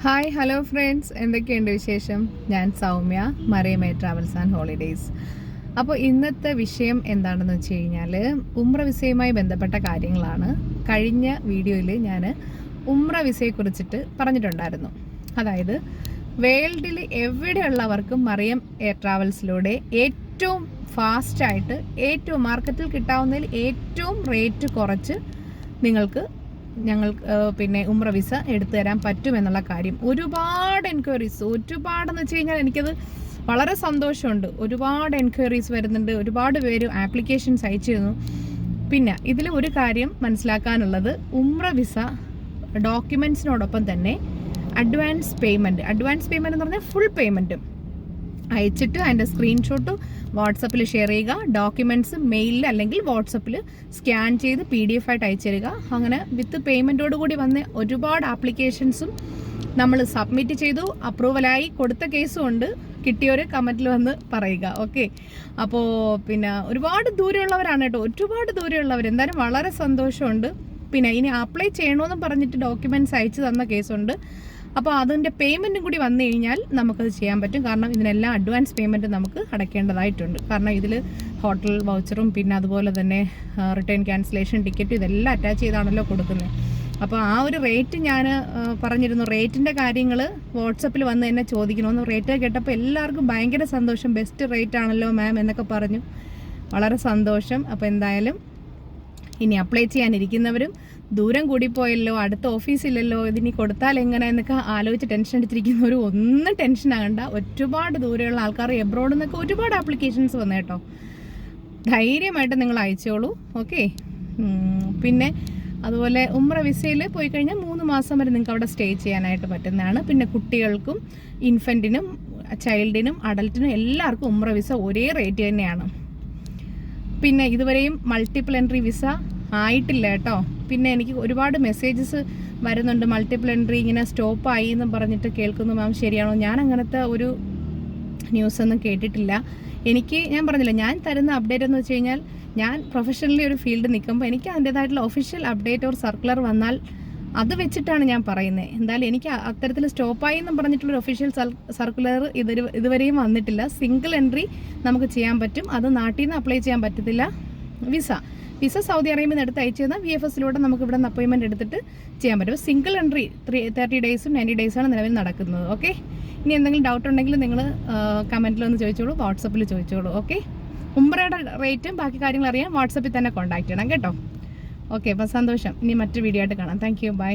Hi hello friends, എന്തൊക്കെയുണ്ട് വിശേഷം? ഞാൻ സൗമ്യ, മറിയമേ ട്രാവൽസ് ആൻഡ് ഹോളിഡേയ്സ്. അപ്പോൾ ഇന്നത്തെ വിഷയം എന്താണെന്ന് വെച്ച് കഴിഞ്ഞാൽ ഉംറ വിസയുമായി ബന്ധപ്പെട്ട കാര്യങ്ങളാണ്. കഴിഞ്ഞ വീഡിയോയിൽ ഞാൻ ഉംറ വിസയെക്കുറിച്ചിട്ട് പറഞ്ഞിട്ടുണ്ടായിരുന്നു. അതായത് വേൾഡിൽ എവിടെയുള്ളവർക്കും മറിയം എയർ ട്രാവൽസിലൂടെ ഏറ്റവും ഫാസ്റ്റായിട്ട് ഏറ്റവും മാർക്കറ്റിൽ കിട്ടാവുന്നതിൽ ഏറ്റവും റേറ്റ് കുറച്ച് നിങ്ങൾക്ക് പിന്നെ ഉംറ വിസ എടുത്തു തരാൻ പറ്റുമെന്നുള്ള കാര്യം ഒരുപാട് എൻക്വയറീസ്, ഒരുപാടെന്ന് വെച്ച് കഴിഞ്ഞാൽ എനിക്കത് വളരെ സന്തോഷമുണ്ട്. ഒരുപാട് എൻക്വയറീസ് വരുന്നുണ്ട്, ഒരുപാട് പേര് ആപ്ലിക്കേഷൻസ് അയച്ചിരുന്നു. പിന്നെ ഇതിൽ ഒരു കാര്യം മനസ്സിലാക്കാനുള്ളത്, ഉംറ വിസ ഡോക്യുമെൻറ്റ്സിനോടൊപ്പം തന്നെ അഡ്വാൻസ് പേയ്മെൻറ്റ് എന്ന് പറഞ്ഞാൽ ഫുൾ പേയ്മെൻറ്റും അയച്ചിട്ട് അതിൻ്റെ സ്ക്രീൻഷോട്ട് വാട്സപ്പിൽ ഷെയർ ചെയ്യുക. ഡോക്യുമെൻറ്റ്സ് മെയിലിൽ അല്ലെങ്കിൽ വാട്സപ്പിൽ സ്കാൻ ചെയ്ത് PDF ആയിട്ട് അയച്ചു തരിക. അങ്ങനെ വിത്ത് പേയ്മെൻറ്റോട് കൂടി വന്ന് ഒരുപാട് ആപ്ലിക്കേഷൻസും നമ്മൾ സബ്മിറ്റ് ചെയ്തു, അപ്രൂവലായി കൊടുത്ത കേസും ഉണ്ട്. കിട്ടിയൊരു കമൻറ്റിൽ വന്ന് പറയുക. ഓക്കെ, അപ്പോൾ പിന്നെ ഒരുപാട് ദൂരമുള്ളവരാണ് കേട്ടോ, ഒരുപാട് ദൂരമുള്ളവർ. എന്തായാലും വളരെ സന്തോഷമുണ്ട്. പിന്നെ ഇനി അപ്ലൈ ചെയ്യണമെന്ന് പറഞ്ഞിട്ട് ഡോക്യുമെൻറ്റ്സ് അയച്ചു തന്ന കേസുണ്ട്. അപ്പോൾ അതിൻ്റെ പേയ്മെൻറ്റും കൂടി വന്നു കഴിഞ്ഞാൽ നമുക്കത് ചെയ്യാൻ പറ്റും. കാരണം ഇതിനെല്ലാം അഡ്വാൻസ് പേയ്മെൻറ്റ് നമുക്ക് അടയ്ക്കേണ്ടതായിട്ടുണ്ട്. കാരണം ഇതിൽ ഹോട്ടൽ വൗച്ചറും പിന്നെ അതുപോലെ തന്നെ റിട്ടേൺ ക്യാൻസലേഷൻ ടിക്കറ്റും ഇതെല്ലാം അറ്റാച്ച് ചെയ്താണല്ലോ കൊടുക്കുന്നത്. അപ്പോൾ ആ ഒരു റേറ്റ് ഞാൻ പറഞ്ഞിരുന്നു. റേറ്റിൻ്റെ കാര്യങ്ങൾ വാട്സപ്പിൽ വന്ന് എന്നെ ചോദിക്കണമെന്ന്. റേറ്റ് കേട്ടപ്പോൾ എല്ലാവർക്കും ഭയങ്കര സന്തോഷം. ബെസ്റ്റ് റേറ്റ് ആണല്ലോ മാം എന്നൊക്കെ പറഞ്ഞു. വളരെ സന്തോഷം. അപ്പോൾ എന്തായാലും ഇനി അപ്ലൈ ചെയ്യാനിരിക്കുന്നവരും ദൂരം കൂടിപ്പോയല്ലോ, അടുത്ത ഓഫീസില്ലല്ലോ, ഇതിനി കൊടുത്താൽ എങ്ങനെ എന്നൊക്കെ ആലോചിച്ച് ടെൻഷൻ അടിച്ചിരിക്കുന്നവർ ഒന്നും ടെൻഷൻ ആകണ്ട. ഒരുപാട് ദൂരെയുള്ള ആൾക്കാർ, എബ്രോഡിൽ നിന്നൊക്കെ ഒരുപാട് ആപ്ലിക്കേഷൻസ് വന്നു കേട്ടോ. ധൈര്യമായിട്ട് നിങ്ങൾ അയച്ചോളൂ. ഓക്കെ, പിന്നെ അതുപോലെ ഉംറ വിസയിൽ പോയി കഴിഞ്ഞാൽ 3 മാസം വരെ നിങ്ങൾക്ക് അവിടെ സ്റ്റേ ചെയ്യാനായിട്ട് പറ്റുന്നതാണ്. പിന്നെ കുട്ടികൾക്കും ഇൻഫൻറ്റിനും ചൈൽഡിനും അഡൽറ്റിനും എല്ലാവർക്കും ഉംറ വിസ ഒരേ റേറ്റ് തന്നെയാണ്. പിന്നെ ഇതുവരെയും മൾട്ടിപ്പിൾ എൻട്രി വിസ ആയിട്ടില്ല കേട്ടോ. പിന്നെ എനിക്ക് ഒരുപാട് മെസ്സേജസ് വരുന്നുണ്ട്, മൾട്ടിപ്പിൾ എൻട്രി ഇങ്ങനെ സ്റ്റോപ്പായി എന്ന് പറഞ്ഞിട്ട് കേൾക്കുന്നു. മാം ശരിയാണോ? ഞാൻ അങ്ങനത്തെ ഒരു ന്യൂസൊന്നും കേട്ടിട്ടില്ല. ഞാൻ പറഞ്ഞില്ല, ഞാൻ തരുന്ന അപ്ഡേറ്റ് എന്ന് വെച്ച് കഴിഞ്ഞാൽ ഞാൻ പ്രൊഫഷണലി ഒരു ഫീൽഡ് നിൽക്കുമ്പോൾ എനിക്ക് അതിൻ്റേതായിട്ടുള്ള ഒഫീഷ്യൽ അപ്ഡേറ്റ് ഓർ സർക്കുലർ വന്നാൽ അത് വെച്ചിട്ടാണ് ഞാൻ പറയുന്നത്. എന്തായാലും എനിക്ക് അത്തരത്തിൽ സ്റ്റോപ്പായി എന്ന് പറഞ്ഞിട്ടുള്ളൊരു ഒഫീഷ്യൽ സർക്കുലർ ഇതുവരെയും വന്നിട്ടില്ല. സിംഗിൾ എൻട്രി നമുക്ക് ചെയ്യാൻ പറ്റും, അത് നാട്ടിൽ നിന്ന് അപ്ലൈ ചെയ്യാൻ പറ്റത്തില്ല. വിസ സൗദി അറേബ്യയിൽ നിന്ന് എടുത്ത് അയച്ചു തന്നാൽ VFSലൂടെ നമുക്ക് ഇവിടെ നിന്ന് അപ്പോയിൻമെൻറ്റ് എടുത്തിട്ട് ചെയ്യാൻ പറ്റും. സിംഗിൾ എൻട്രി 30 ഡേയ്സും 90 ഡേയ്സാണ് നിലവിൽ നടക്കുന്നത്. ഓക്കെ, ഇനി എന്തെങ്കിലും ഡൗട്ട് ഉണ്ടെങ്കിൽ നിങ്ങൾ കമൻറ്റിലൊന്ന് ചോദിച്ചോളൂ, വാട്സപ്പിൽ ചോദിച്ചോളൂ. ഓക്കെ, ഉംറയുടെ റേറ്റും ബാക്കി കാര്യങ്ങൾ അറിയാൻ വാട്സപ്പിൽ തന്നെ കോൺടാക്ട് ചെയ്യണം കേട്ടോ. ഓക്കെ, അപ്പോൾ സന്തോഷം. ഇനി മറ്റൊരു വീഡിയോ ആയിട്ട് കാണാം. Thank you, by.